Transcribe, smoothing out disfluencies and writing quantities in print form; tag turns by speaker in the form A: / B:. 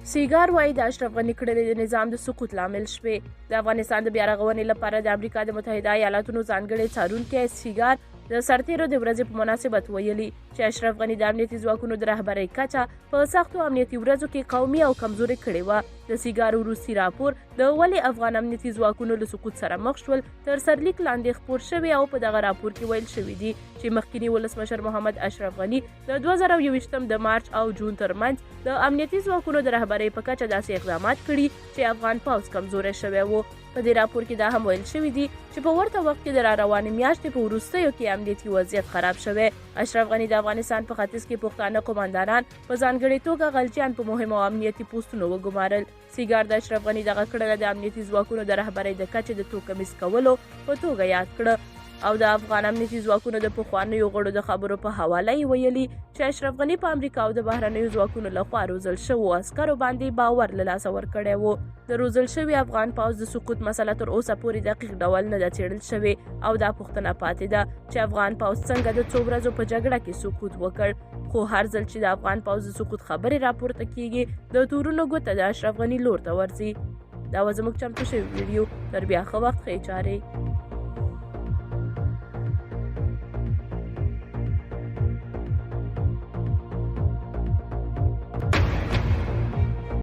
A: سیګار وایي د اشرف غني کړنې د نظام د سقوط لامل شوې. د افغانستان د بیا رغونې لپاره د امریکا د متحده ایالاتونو ځانګړی څارونکی سیګار د سرتیرو د ورځې په مناسبت ویلي چې اشرف غني د امنیتي ځواکونو د رهبرۍ کچه په سختو امنیتي ورځو کې قومي او کمزوري کړې وه. د سیګار وروستي راپور د ولې افغان امنیتي ځواکونو له سقوط سره مخ شول تر سرلیک لاندې خپور شوی او په دغه راپور کې ویل شوي دي چې مخکینی ولسمشر محمد اشرف غني د 2021 د مارچ او جون ترمنځ د امنیتي ځواکونو د رهبرۍ په کچه داسې اقدامات کړي چې افغان پوځ کمزوری شوی و. په دې راپور کې دا هم ویل شوي دي چې په ورته وخت کې د راروانې میاشتې په وروستیو کې امنیتي وضعیت خراب شوی. اشرف غني د افغانستان په ختیځ کې پښتانه قوماندانان په ځانګړې توګه غلجیان په مهمو امنیتي پوسټونو وګمارل. سیګار د اشرف غني دغه کړنه د امنیتي ځواکونو د رهبرۍ د کچې د توکمیز کولو په توګه یاد کړه او د افغان امنیتي ځواکونو د پخوانیو غړو د خبرو په حواله یې ویلي چې اشرف غني په امریکا او د بهرنیو ځواکونو لخوا روزل شوو عسکرو باندې باور له لاسه ورکړی و. د روزل شوي افغان پوځ د سقوط مسله تر اوسه پورې دقیق ډول نه ده څېړل شوې او دا پوښتنه پاتې ده چې افغان پوځ څنګه د څو ورځو په جګړه کې سقوط وکړ. خو هر ځل چې د افغان پوځ د سقوط خبرې راپورته کیږي د تورونو ګوته د اشرف غني لور ته ورځي. دا و زموږ چمتو شوی ویډیو. تر بیا ښه وخت ښې چارې.